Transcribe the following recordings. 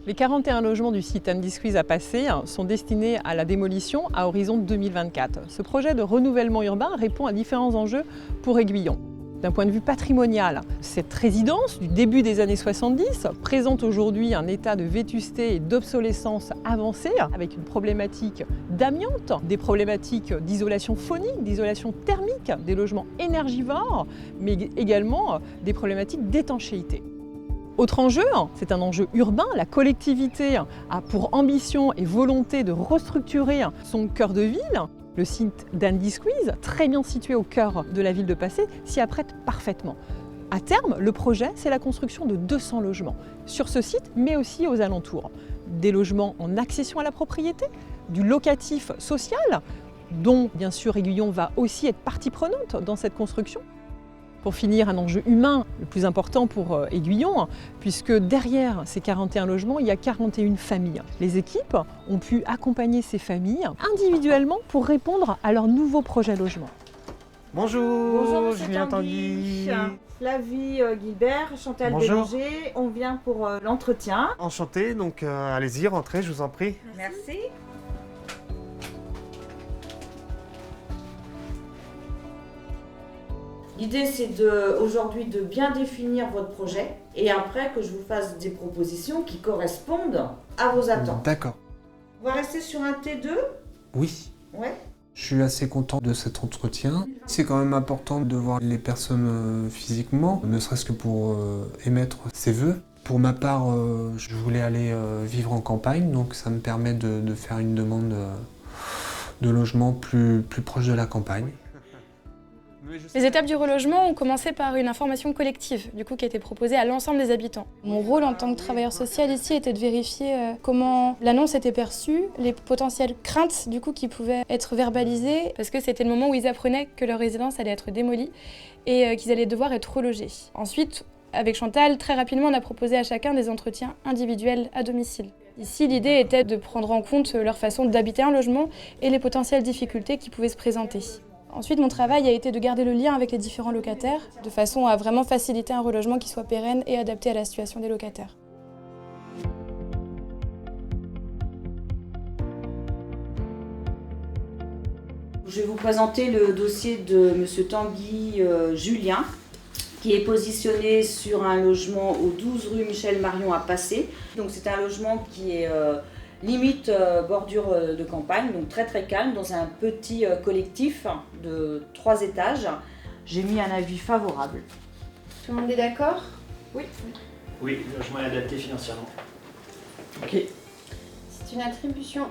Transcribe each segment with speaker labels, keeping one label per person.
Speaker 1: Les 41 logements du site Andy Squeeze à Passé sont destinés à la démolition à horizon 2024. Ce projet de renouvellement urbain répond à différents enjeux pour Aiguillon. D'un point de vue patrimonial, cette résidence du début des années 70 présente aujourd'hui un état de vétusté et d'obsolescence avancée avec une problématique d'amiante, des problématiques d'isolation phonique, d'isolation thermique, des logements énergivores, mais également des problématiques d'étanchéité. Autre enjeu, c'est un enjeu urbain. La collectivité a pour ambition et volonté de restructurer son cœur de ville. Le site d'Andy Squeeze, très bien situé au cœur de la ville de Passé, s'y apprête parfaitement. À terme, le projet, c'est la construction de 200 logements sur ce site, mais aussi aux alentours. Des logements en accession à la propriété, du locatif social, dont bien sûr Aiguillon va aussi être partie prenante dans cette construction. Pour finir, un enjeu humain le plus important pour Aiguillon, puisque derrière ces 41 logements, il y a 41 familles. Les équipes ont pu accompagner ces familles individuellement pour répondre à leur nouveau projet logement.
Speaker 2: Bonjour,
Speaker 3: Bonjour
Speaker 2: Julien Tanguy.
Speaker 3: Flavie Guilbert, Chantal
Speaker 2: Bonjour.
Speaker 3: Bélanger, on vient pour l'entretien.
Speaker 2: Enchanté, donc allez-y, rentrez, je vous en prie.
Speaker 3: Merci. L'idée c'est aujourd'hui de bien définir votre projet et après que je vous fasse des propositions qui correspondent à vos attentes.
Speaker 2: D'accord.
Speaker 3: On va rester sur un T2 ?
Speaker 4: Oui,
Speaker 3: Ouais.
Speaker 4: je suis assez content de cet entretien. C'est quand même important de voir les personnes physiquement, ne serait-ce que pour émettre ses vœux. Pour ma part, je voulais aller vivre en campagne, donc ça me permet de faire une demande de logement plus proche de la campagne.
Speaker 5: Les étapes du relogement ont commencé par une information collective, du coup, qui a été proposée à l'ensemble des habitants. Mon rôle en tant que travailleur social ici était de vérifier comment l'annonce était perçue, les potentielles craintes du coup qui pouvaient être verbalisées, parce que c'était le moment où ils apprenaient que leur résidence allait être démolie et qu'ils allaient devoir être relogés. Ensuite, avec Chantal, très rapidement, on a proposé à chacun des entretiens individuels à domicile. Ici, l'idée était de prendre en compte leur façon d'habiter un logement et les potentielles difficultés qui pouvaient se présenter. Ensuite, mon travail a été de garder le lien avec les différents locataires, de façon à vraiment faciliter un relogement qui soit pérenne et adapté à la situation des locataires.
Speaker 3: Je vais vous présenter le dossier de M. Tanguy Julien, qui est positionné sur un logement au 12 rue Michel Marion à Passé. Donc c'est un logement qui est limite bordure de campagne, donc très très calme, dans un petit collectif de 3 étages. J'ai mis un avis favorable.
Speaker 5: Tout le monde est d'accord ?
Speaker 3: Oui.
Speaker 6: Oui, le logement est adapté financièrement.
Speaker 3: Ok.
Speaker 5: C'est une attribution.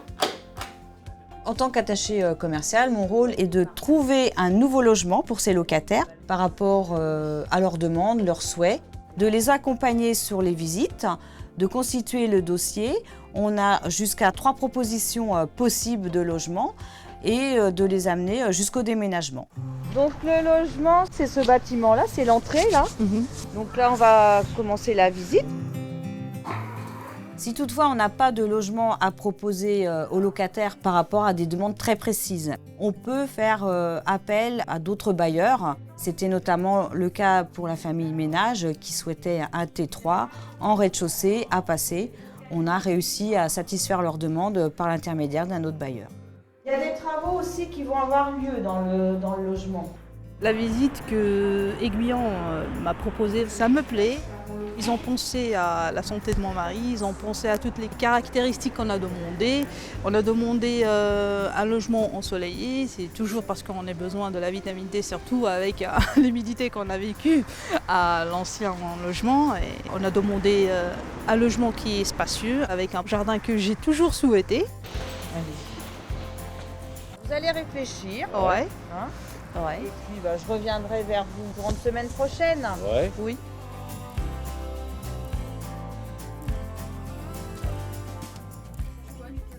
Speaker 3: En tant qu'attaché commercial, mon rôle est de trouver un nouveau logement pour ces locataires par rapport à leurs demandes, leurs souhaits, de les accompagner sur les visites, de constituer le dossier. On a jusqu'à 3 propositions possibles de logement et de les amener jusqu'au déménagement. Donc le logement, c'est ce bâtiment-là, c'est l'entrée là. Donc là, on va commencer la visite. Si toutefois on n'a pas de logement à proposer aux locataires par rapport à des demandes très précises, on peut faire appel à d'autres bailleurs. C'était notamment le cas pour la famille Ménage qui souhaitait un T3 en rez-de-chaussée à Passé. On a réussi à satisfaire leurs demandes par l'intermédiaire d'un autre bailleur. Il y a des travaux aussi qui vont avoir lieu dans le logement.
Speaker 7: La visite que Aiguillon m'a proposée, ça me plaît. Ils ont pensé à la santé de mon mari, ils ont pensé à toutes les caractéristiques qu'on a demandées. On a demandé un logement ensoleillé, c'est toujours parce qu'on a besoin de la vitamine D, surtout avec l'humidité qu'on a vécue à l'ancien logement. Et on a demandé un logement qui est spacieux, avec un jardin que j'ai toujours souhaité.
Speaker 3: Vous allez réfléchir.
Speaker 7: Ouais.
Speaker 3: Hein, ouais. Et puis je reviendrai vers vous courant de semaine prochaine.
Speaker 2: Ouais.
Speaker 7: Oui.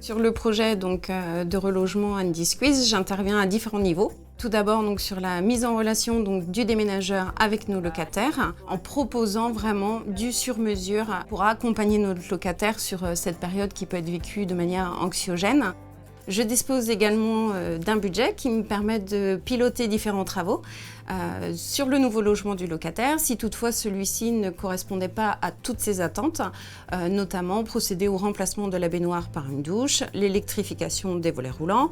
Speaker 8: Sur le projet de relogement Andy Squeeze, j'interviens à différents niveaux. Tout d'abord sur la mise en relation du déménageur avec nos locataires, en proposant vraiment du sur-mesure pour accompagner nos locataires sur cette période qui peut être vécue de manière anxiogène. Je dispose également d'un budget qui me permet de piloter différents travaux sur le nouveau logement du locataire, si toutefois celui-ci ne correspondait pas à toutes ses attentes, notamment procéder au remplacement de la baignoire par une douche, l'électrification des volets roulants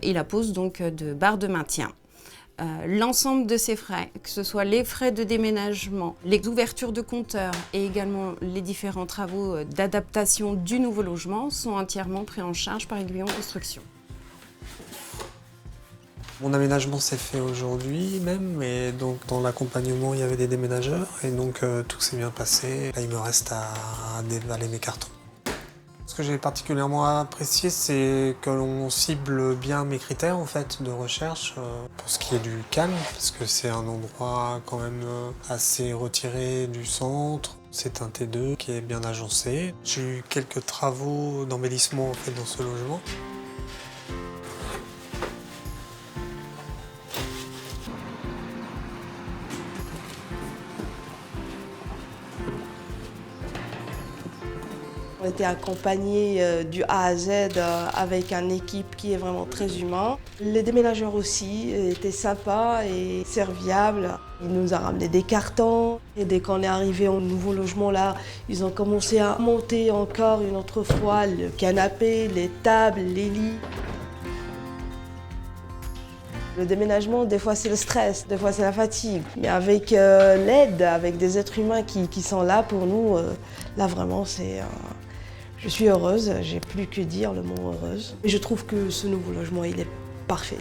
Speaker 8: et la pose donc de barres de maintien. L'ensemble de ces frais, que ce soit les frais de déménagement, les ouvertures de compteurs et également les différents travaux d'adaptation du nouveau logement sont entièrement pris en charge par Aiguillon Construction.
Speaker 4: Mon aménagement s'est fait aujourd'hui même, et donc dans l'accompagnement il y avait des déménageurs et donc tout s'est bien passé. Là il me reste à déballer mes cartons. Ce que j'ai particulièrement apprécié, c'est que l'on cible bien mes critères en fait de recherche pour ce qui est du calme, parce que c'est un endroit quand même assez retiré du centre. C'est un T2 qui est bien agencé. J'ai eu quelques travaux d'embellissement en fait dans ce logement.
Speaker 9: On a été accompagnés du A à Z avec une équipe qui est vraiment très humaine. Les déménageurs aussi étaient sympas et serviables. Ils nous ont ramené des cartons et dès qu'on est arrivé au nouveau logement là, ils ont commencé à monter encore une autre fois le canapé, les tables, les lits. Le déménagement, des fois c'est le stress, des fois c'est la fatigue. Mais avec l'aide, avec des êtres humains qui sont là pour nous, là vraiment c'est... Je suis heureuse, j'ai plus que dire le mot heureuse. Et je trouve que ce nouveau logement, il est parfait.